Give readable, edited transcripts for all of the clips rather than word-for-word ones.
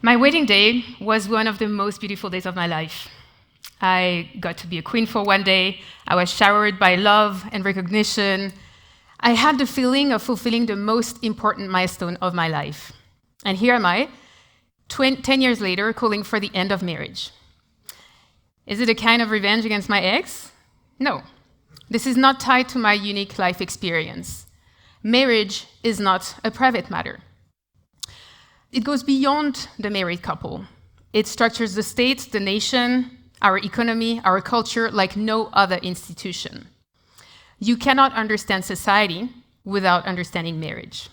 My wedding day was one of the most beautiful days of my life. I got to be a queen for one day. I was showered by love and recognition. I had the feeling of fulfilling the most important milestone of my life. And here am I, 10 years later, calling for the end of marriage. Is it a kind of revenge against my ex? No. This is not tied to my unique life experience. Marriage is not a private matter. It goes beyond the married couple. It structures the state, the nation, our economy, our culture like no other institution. You cannot understand society without understanding marriage.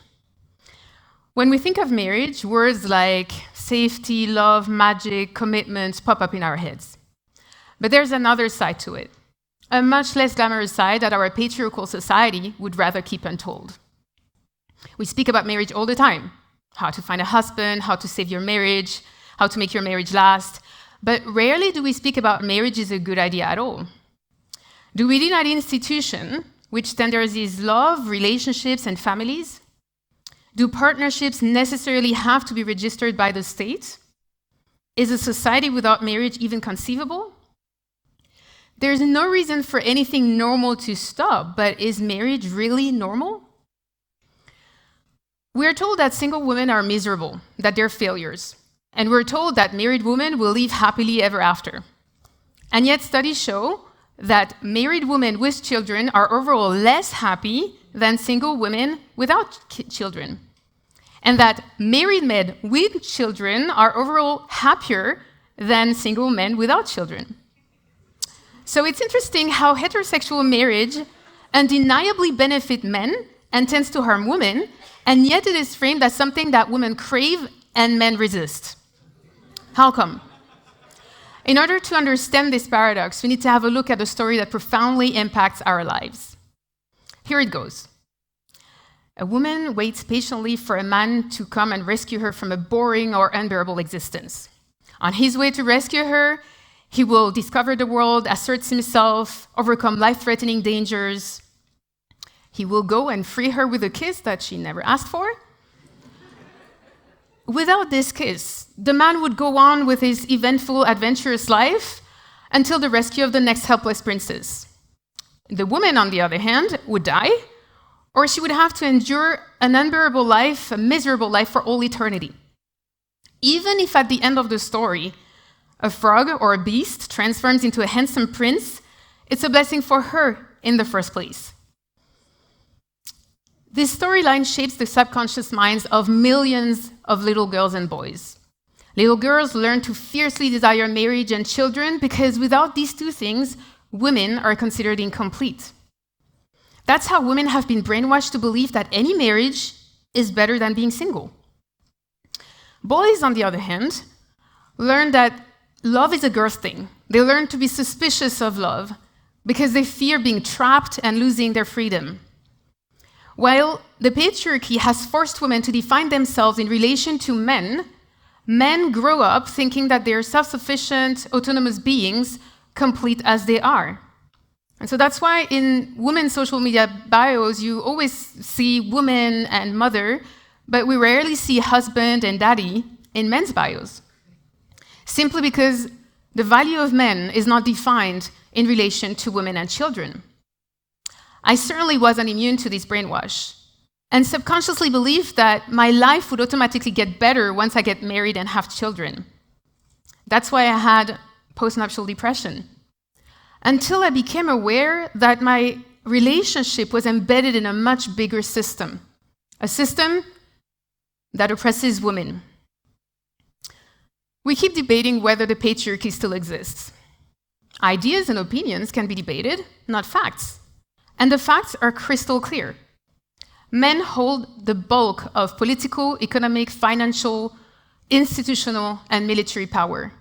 When we think of marriage, words like safety, love, magic, commitment pop up in our heads. But there's another side to it, a much less glamorous side that our patriarchal society would rather keep untold. We speak about marriage all the time. How to find a husband, how to save your marriage, how to make your marriage last. But rarely do we speak about marriage is a good idea at all. Do we need an institution which standardizes love, relationships, and families? Do partnerships necessarily have to be registered by the state? Is a society without marriage even conceivable? There's no reason for anything normal to stop, but is marriage really normal? We're told that single women are miserable, that they're failures. And we're told that married women will live happily ever after. And yet studies show that married women with children are overall less happy than single women without children. And that married men with children are overall happier than single men without children. So it's interesting how heterosexual marriage undeniably benefits men and tends to harm women, and yet it is framed as something that women crave and men resist. How come? In order to understand this paradox, we need to have a look at a story that profoundly impacts our lives. Here it goes. A woman waits patiently for a man to come and rescue her from a boring or unbearable existence. On his way to rescue her, he will discover the world, assert himself, overcome life-threatening dangers. He will go and free her with a kiss that she never asked for. Without this kiss, the man would go on with his eventful, adventurous life until the rescue of the next helpless princess. The woman, on the other hand, would die, or she would have to endure an unbearable life, a miserable life for all eternity. Even if at the end of the story, a frog or a beast transforms into a handsome prince, it's a blessing for her in the first place. This storyline shapes the subconscious minds of millions of little girls and boys. Little girls learn to fiercely desire marriage and children because without these two things, women are considered incomplete. That's how women have been brainwashed to believe that any marriage is better than being single. Boys, on the other hand, learn that love is a girl's thing. They learn to be suspicious of love because they fear being trapped and losing their freedom. While the patriarchy has forced women to define themselves in relation to men, men grow up thinking that they're self-sufficient, autonomous beings, complete as they are. And so that's why in women's social media bios, you always see woman and mother, but we rarely see husband and daddy in men's bios. Simply because the value of men is not defined in relation to women and children. I certainly wasn't immune to this brainwash, and subconsciously believed that my life would automatically get better once I get married and have children. That's why I had postnuptial depression, until I became aware that my relationship was embedded in a much bigger system, a system that oppresses women. We keep debating whether the patriarchy still exists. Ideas and opinions can be debated, not facts. And the facts are crystal clear. Men hold the bulk of political, economic, financial, institutional, and military power.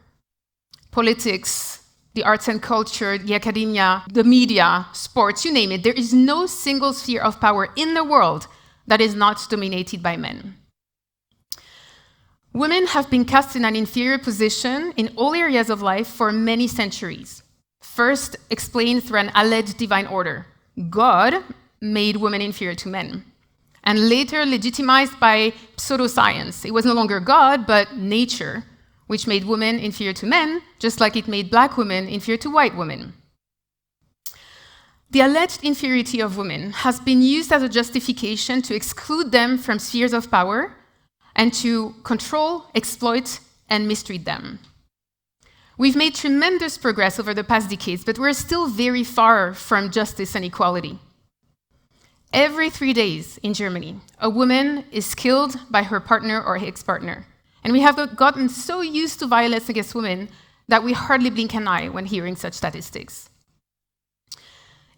Politics, the arts and culture, the academia, the media, sports, you name it. There is no single sphere of power in the world that is not dominated by men. Women have been cast in an inferior position in all areas of life for many centuries. First, explained through an alleged divine order. God made women inferior to men. and later legitimized by pseudoscience. It was no longer God, but nature, which made women inferior to men, just like it made black women inferior to white women. The alleged inferiority of women has been used as a justification to exclude them from spheres of power and to control, exploit, and mistreat them. We've made tremendous progress over the past decades, but we're still very far from justice and equality. Every 3 days in Germany, a woman is killed by her partner or ex-partner. And we have gotten so used to violence against women that we hardly blink an eye when hearing such statistics.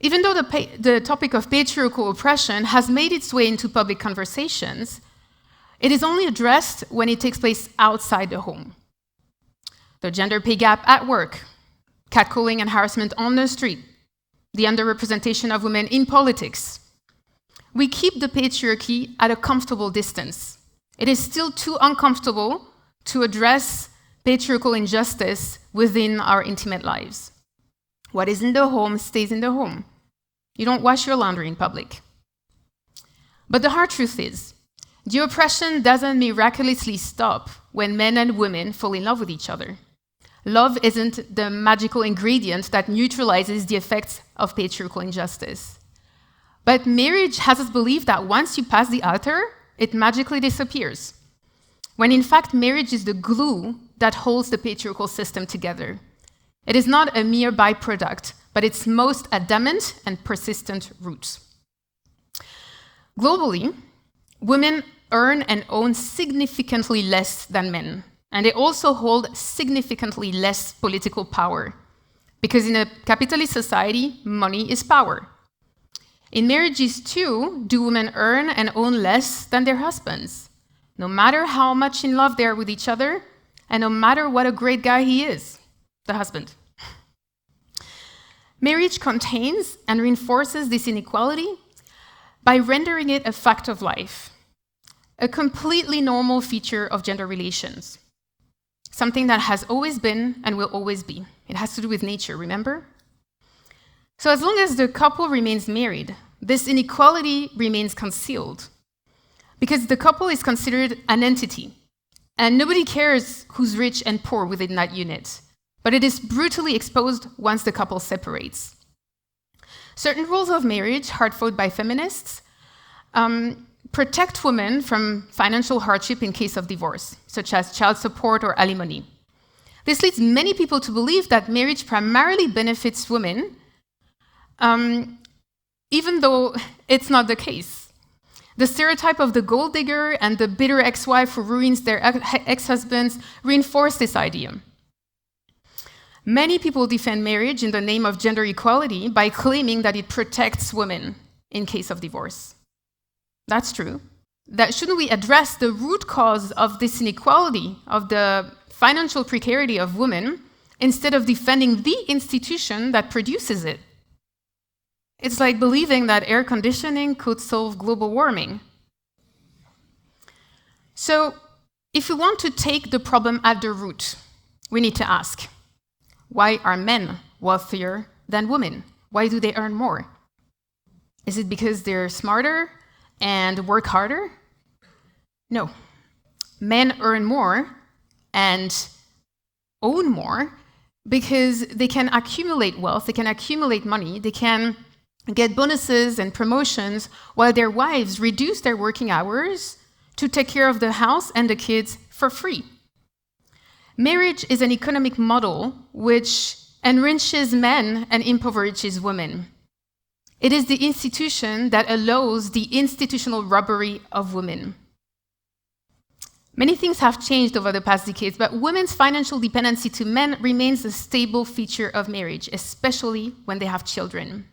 Even though the topic of patriarchal oppression has made its way into public conversations, it is only addressed when it takes place outside the home. The gender pay gap at work, catcalling and harassment on the street, the underrepresentation of women in politics. We keep the patriarchy at a comfortable distance. It is still too uncomfortable to address patriarchal injustice within our intimate lives. What is in the home stays in the home. You don't wash your laundry in public. But the hard truth is, the oppression doesn't miraculously stop when men and women fall in love with each other. Love isn't the magical ingredient that neutralizes the effects of patriarchal injustice. But marriage has us believe that once you pass the altar, it magically disappears, when in fact marriage is the glue that holds the patriarchal system together. It is not a mere byproduct, but its most adamant and persistent root. Globally, women earn and own significantly less than men, and they also hold significantly less political power, because in a capitalist society, money is power. In marriages too, do women earn and own less than their husbands, no matter how much in love they are with each other, and no matter what a great guy he is, the husband. Marriage contains and reinforces this inequality by rendering it a fact of life, a completely normal feature of gender relations, something that has always been and will always be. It has to do with nature, remember? So as long as the couple remains married, this inequality remains concealed, because the couple is considered an entity, and nobody cares who's rich and poor within that unit, but it is brutally exposed once the couple separates. Certain rules of marriage, hard fought by feminists, protect women from financial hardship in case of divorce, such as child support or alimony. This leads many people to believe that marriage primarily benefits women, even though it's not the case. The stereotype of the gold digger and the bitter ex-wife who ruins their ex-husbands reinforce this idea. Many people defend marriage in the name of gender equality by claiming that it protects women in case of divorce. That's true. Shouldn't we address the root cause of this inequality, of the financial precarity of women, instead of defending the institution that produces it? It's like believing that air conditioning could solve global warming. So, if we want to take the problem at the root, we need to ask, why are men wealthier than women? Why do they earn more? Is it because they're smarter and work harder? No. Men earn more and own more because they can accumulate wealth, they can accumulate money, they can get bonuses and promotions while their wives reduce their working hours to take care of the house and the kids for free. Marriage is an economic model which enriches men and impoverishes women. It is the institution that allows the institutional robbery of women. Many things have changed over the past decades, but women's financial dependency to men remains a stable feature of marriage, especially when they have children.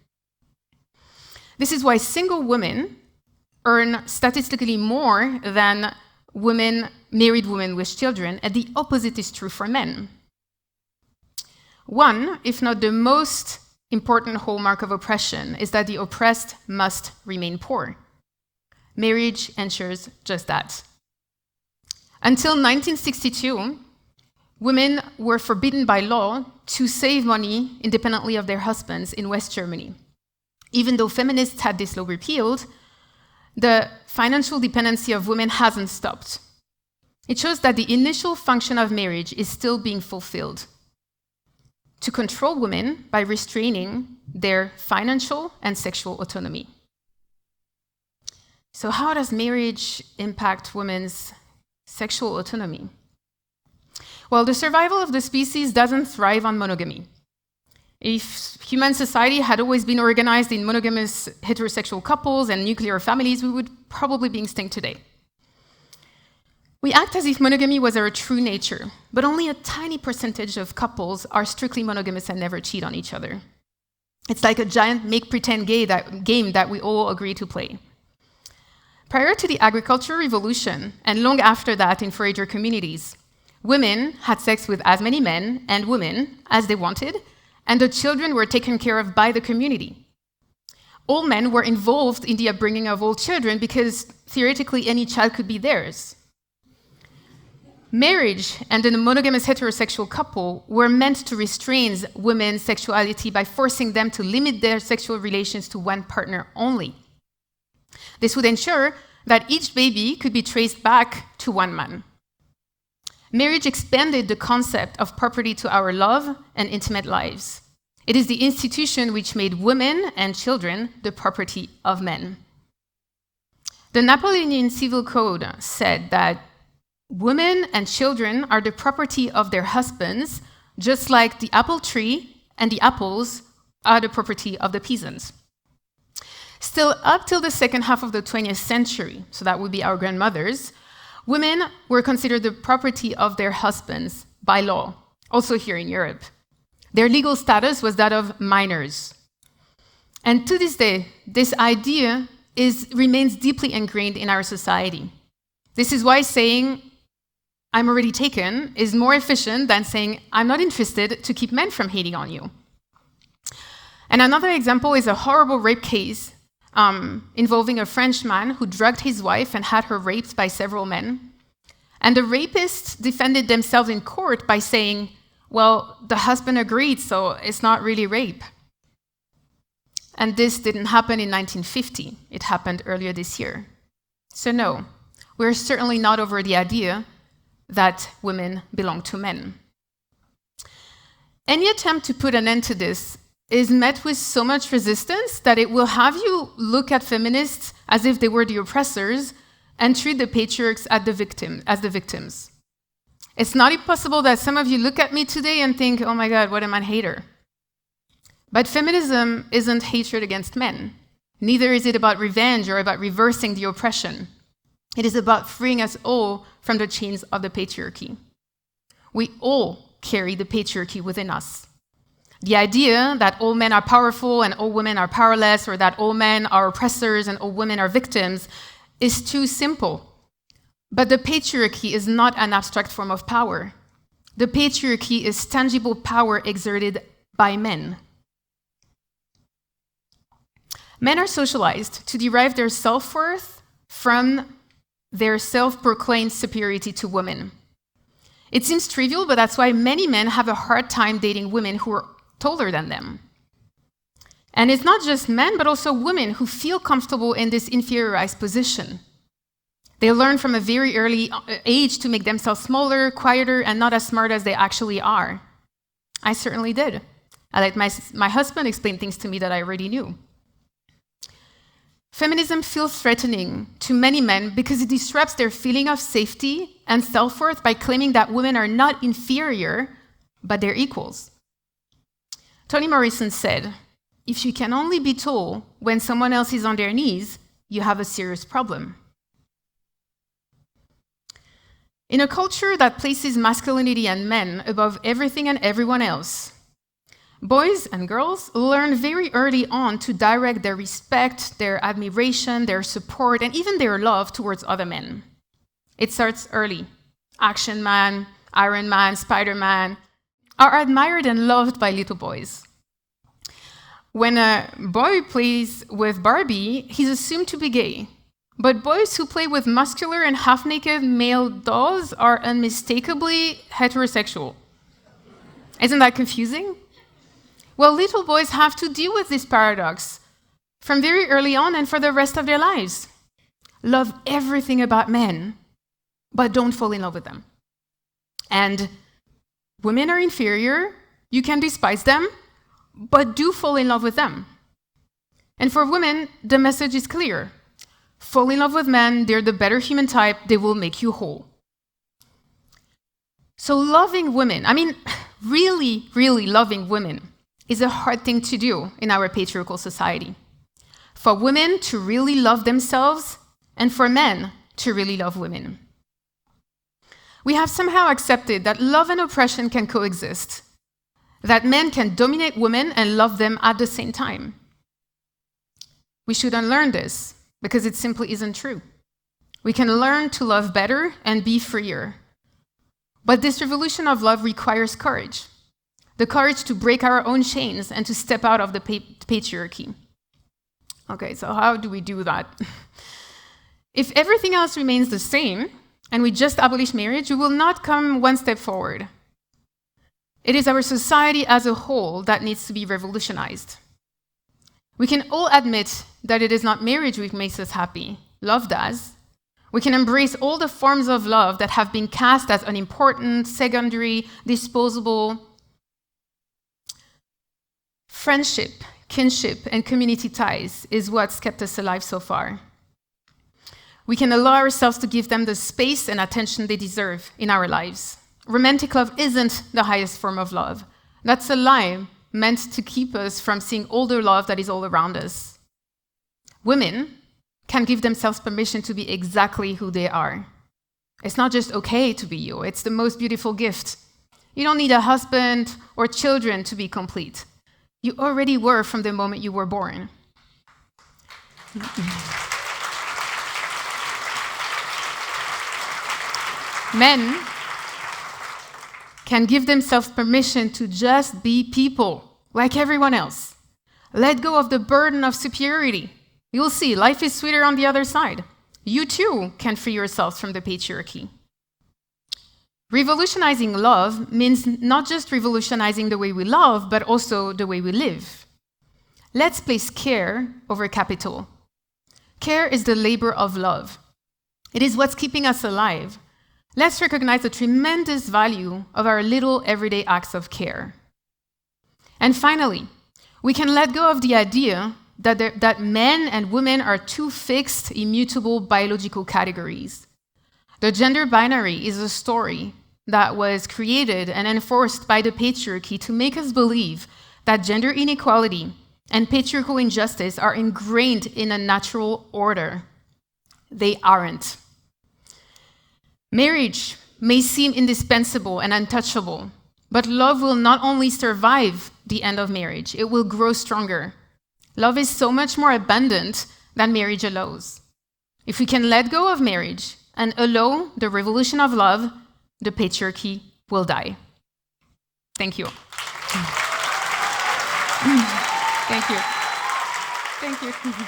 This is why single women earn statistically more than married women with children, and the opposite is true for men. One, if not the most important hallmark of oppression, is that the oppressed must remain poor. Marriage ensures just that. Until 1962, women were forbidden by law to save money independently of their husbands in West Germany. Even though feminists had this law repealed, the financial dependency of women hasn't stopped. It shows that the initial function of marriage is still being fulfilled: to control women by restraining their financial and sexual autonomy. So how does marriage impact women's sexual autonomy? Well, the survival of the species doesn't thrive on monogamy. If human society had always been organized in monogamous heterosexual couples and nuclear families, we would probably be extinct today. We act as if monogamy was our true nature, but only a tiny percentage of couples are strictly monogamous and never cheat on each other. It's like a giant make-pretend game that we all agree to play. Prior to the agricultural revolution, and long after that in forager communities, women had sex with as many men and women as they wanted, and the children were taken care of by the community. All men were involved in the upbringing of all children because theoretically any child could be theirs. Marriage and a monogamous heterosexual couple were meant to restrain women's sexuality by forcing them to limit their sexual relations to one partner only. This would ensure that each baby could be traced back to one man. Marriage expanded the concept of property to our love and intimate lives. It is the institution which made women and children the property of men. The Napoleonian Civil Code said that women and children are the property of their husbands, just like the apple tree and the apples are the property of the peasants. Still, up till the second half of the 20th century, so that would be our grandmothers, women were considered the property of their husbands by law, also here in Europe. Their legal status was that of minors. And to this day, this idea remains deeply ingrained in our society. This is why saying, "I'm already taken," is more efficient than saying, "I'm not interested," to keep men from hitting on you. And another example is a horrible rape case involving a French man who drugged his wife and had her raped by several men. And the rapists defended themselves in court by saying, well, the husband agreed, so it's not really rape. And this didn't happen in 1950. It happened earlier this year. So no, we're certainly not over the idea that women belong to men. Any attempt to put an end to this is met with so much resistance that it will have you look at feminists as if they were the oppressors and treat the patriarchs as the victims. It's not impossible that some of you look at me today and think, oh my God, what am I, a hater? But feminism isn't hatred against men. Neither is it about revenge or about reversing the oppression. It is about freeing us all from the chains of the patriarchy. We all carry the patriarchy within us. The idea that all men are powerful and all women are powerless, or that all men are oppressors and all women are victims, is too simple. But the patriarchy is not an abstract form of power. The patriarchy is tangible power exerted by men. Men are socialized to derive their self-worth from their self-proclaimed superiority to women. It seems trivial, but that's why many men have a hard time dating women who are taller than them. And it's not just men, but also women who feel comfortable in this inferiorized position. They learn from a very early age to make themselves smaller, quieter, and not as smart as they actually are. I certainly did. I let my husband explain things to me that I already knew. Feminism feels threatening to many men because it disrupts their feeling of safety and self-worth by claiming that women are not inferior, but they're equals. Toni Morrison said, "If you can only be tall when someone else is on their knees, you have a serious problem." In a culture that places masculinity and men above everything and everyone else, boys and girls learn very early on to direct their respect, their admiration, their support, and even their love towards other men. It starts early. Action Man, Iron Man, Spider-Man are admired and loved by little boys. When a boy plays with Barbie, he's assumed to be gay. But boys who play with muscular and half-naked male dolls are unmistakably heterosexual. Isn't that confusing? Well, little boys have to deal with this paradox from very early on and for the rest of their lives. Love everything about men, but don't fall in love with them. And women are inferior, you can despise them, but do fall in love with them. And for women, the message is clear. Fall in love with men, they're the better human type, they will make you whole. So loving women, really, really loving women is a hard thing to do in our patriarchal society. For women to really love themselves, and for men to really love women. We have somehow accepted that love and oppression can coexist, that men can dominate women and love them at the same time. We should unlearn this, because it simply isn't true. We can learn to love better and be freer. But this revolution of love requires courage. The courage to break our own chains and to step out of the patriarchy. Okay, so how do we do that? If everything else remains the same, and we just abolish marriage, we will not come one step forward. It is our society as a whole that needs to be revolutionized. We can all admit that it is not marriage which makes us happy. Love does. We can embrace all the forms of love that have been cast as unimportant, secondary, disposable. Friendship, kinship, and community ties is what's kept us alive so far. We can allow ourselves to give them the space and attention they deserve in our lives. Romantic love isn't the highest form of love. That's a lie meant to keep us from seeing all the love that is all around us. Women can give themselves permission to be exactly who they are. It's not just okay to be you, it's the most beautiful gift. You don't need a husband or children to be complete. You already were from the moment you were born. Men can give themselves permission to just be people, like everyone else. Let go of the burden of superiority. You'll see, life is sweeter on the other side. You too can free yourselves from the patriarchy. Revolutionizing love means not just revolutionizing the way we love, but also the way we live. Let's place care over capital. Care is the labor of love. It is what's keeping us alive. Let's recognize the tremendous value of our little everyday acts of care. And finally, we can let go of the idea that men and women are two fixed, immutable biological categories. The gender binary is a story that was created and enforced by the patriarchy to make us believe that gender inequality and patriarchal injustice are ingrained in a natural order. They aren't. Marriage may seem indispensable and untouchable, but love will not only survive the end of marriage, it will grow stronger. Love is so much more abundant than marriage allows. If we can let go of marriage and allow the revolution of love, the patriarchy will die. Thank you. Thank you. Thank you.